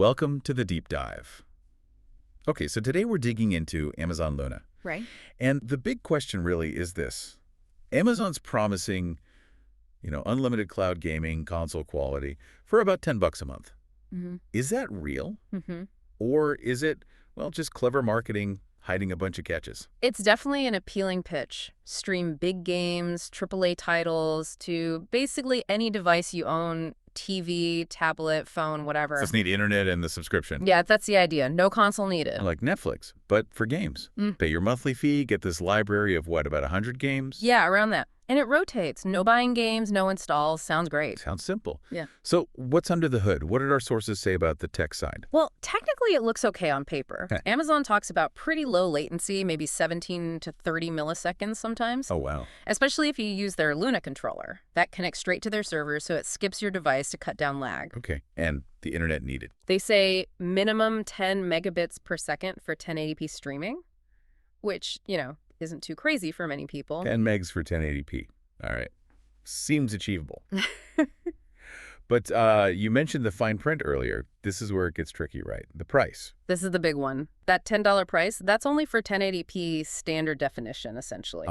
welcome to the deep dive. Okay, so today we're digging into Amazon Luna. Right. And the big question really is this. Amazon's promising, unlimited cloud gaming, console quality for about $10 a month. Mm-hmm. Is that real? Mm-hmm. Or is it, just clever marketing hiding a bunch of catches? It's definitely an appealing pitch. Stream big games, AAA titles to basically any device you own, TV, tablet, phone, whatever. Just need internet and the subscription. Yeah, that's the idea. No console needed. Like Netflix, but for games. Pay your monthly fee, get this library of about 100 games? Yeah, around that. And it rotates. No buying games, no installs. Sounds great. Sounds simple. Yeah. So what's under the hood? What did our sources say about the tech side? Well, technically it looks okay on paper. Okay. Amazon talks about pretty low latency, maybe 17 to 30 milliseconds sometimes. Oh, wow. Especially if you use their Luna controller. That connects straight to their server, so it skips your device to cut down lag. Okay. And the internet needed. They say minimum 10 megabits per second for 1080p streaming, which, isn't too crazy for many people. 10 megs for 1080p. All right. Seems achievable. But you mentioned the fine print earlier. This is where it gets tricky, right? The price. This is the big one. That $10 price, that's only for 1080p standard definition, essentially.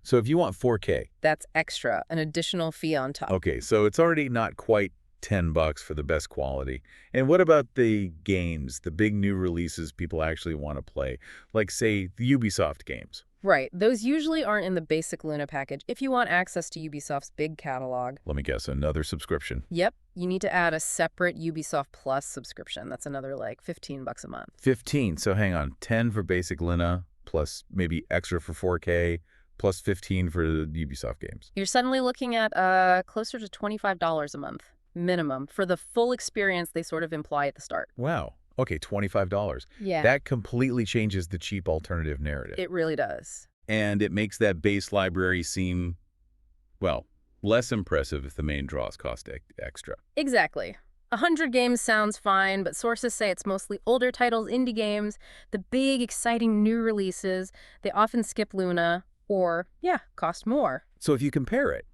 So if you want 4K. That's extra, an additional fee on top. Okay, so it's already not quite $10 for the best quality. And what about the games, the big new releases people actually want to play? Like, say, the Ubisoft games. Right. Those usually aren't in the basic Luna package if you want access to Ubisoft's big catalog. Let me guess, another subscription. Yep. You need to add a separate Ubisoft Plus subscription. That's another like $15 a month. 15. So hang on, 10 for basic Luna, plus maybe extra for 4K, plus 15 for the Ubisoft games. You're suddenly looking at closer to $25 a month, minimum, for the full experience they sort of imply at the start. Wow. Okay, $25. Yeah. That completely changes the cheap alternative narrative. It really does. And it makes that base library seem, less impressive if the main draws cost extra. Exactly. 100 games sounds fine, but sources say it's mostly older titles, indie games, the big, exciting new releases. They often skip Luna or, cost more. So if you compare it,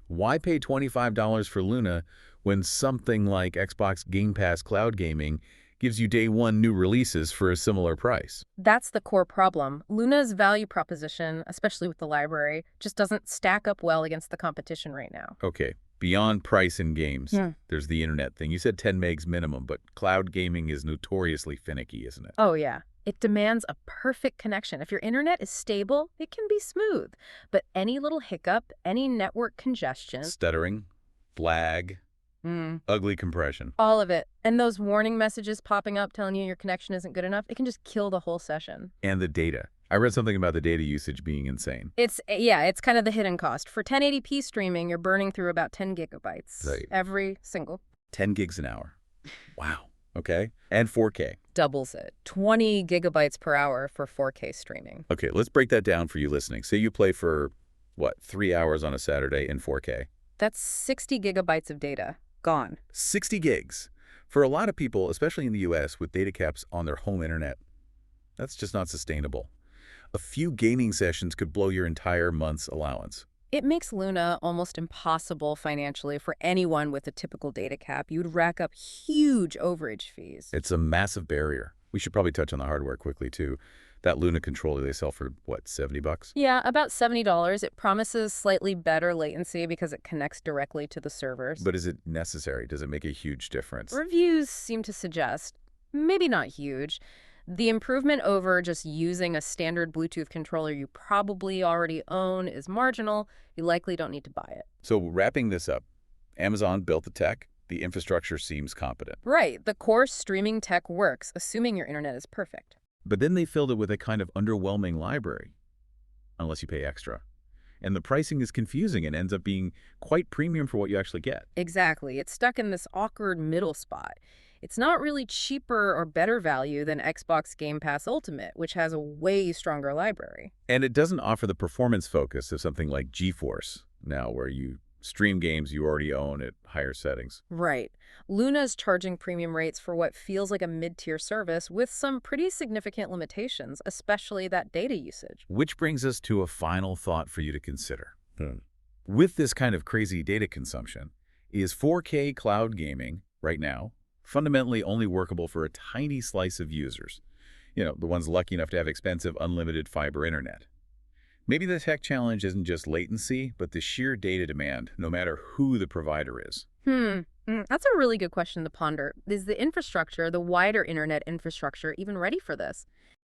why pay $25 for Luna when something like Xbox Game Pass Cloud Gaming gives you day one new releases for a similar price? That's the core problem. Luna's value proposition, especially with the library, just doesn't stack up well against the competition right now. Okay, beyond price and games, there's the internet thing. You said 10 megs minimum, but cloud gaming is notoriously finicky, isn't it? Oh, yeah. It demands a perfect connection. If your internet is stable, it can be smooth. But any little hiccup, any network congestion... Stuttering, lag, ugly compression. All of it. And those warning messages popping up telling you your connection isn't good enough, it can just kill the whole session. And the data. I read something about the data usage being insane. It's kind of the hidden cost. For 1080p streaming, you're burning through about 10 gigabytes every single. 10 gigs an hour. Wow. Okay. And 4K. Doubles it. 20 gigabytes per hour for 4K streaming. Okay, let's break that down for you listening. Say you play for, 3 hours on a Saturday in 4K. That's 60 gigabytes of data. Gone. 60 gigs. For a lot of people, especially in the US, with data caps on their home internet, that's just not sustainable. A few gaming sessions could blow your entire month's allowance. It makes Luna almost impossible financially for anyone with a typical data cap. You'd rack up huge overage fees. It's a massive barrier. We should probably touch on the hardware quickly, too. That Luna controller they sell for, $70? Yeah, about $70. It promises slightly better latency because it connects directly to the servers. But is it necessary? Does it make a huge difference? Reviews seem to suggest, maybe not huge. The improvement over just using a standard Bluetooth controller you probably already own is marginal. You likely don't need to buy it. So wrapping this up, Amazon built the tech. The infrastructure seems competent. Right. The core streaming tech works, assuming your internet is perfect. But then they filled it with a kind of underwhelming library, unless you pay extra. And the pricing is confusing and ends up being quite premium for what you actually get. Exactly. It's stuck in this awkward middle spot. It's not really cheaper or better value than Xbox Game Pass Ultimate, which has a way stronger library. And it doesn't offer the performance focus of something like GeForce now, where you stream games you already own at higher settings. Right. Luna's charging premium rates for what feels like a mid-tier service with some pretty significant limitations, especially that data usage. Which brings us to a final thought for you to consider. With this kind of crazy data consumption, is 4K cloud gaming right now fundamentally only workable for a tiny slice of users. The ones lucky enough to have expensive unlimited fiber internet. Maybe the tech challenge isn't just latency, but the sheer data demand, no matter who the provider is. That's a really good question to ponder. Is the infrastructure, the wider internet infrastructure, even ready for this?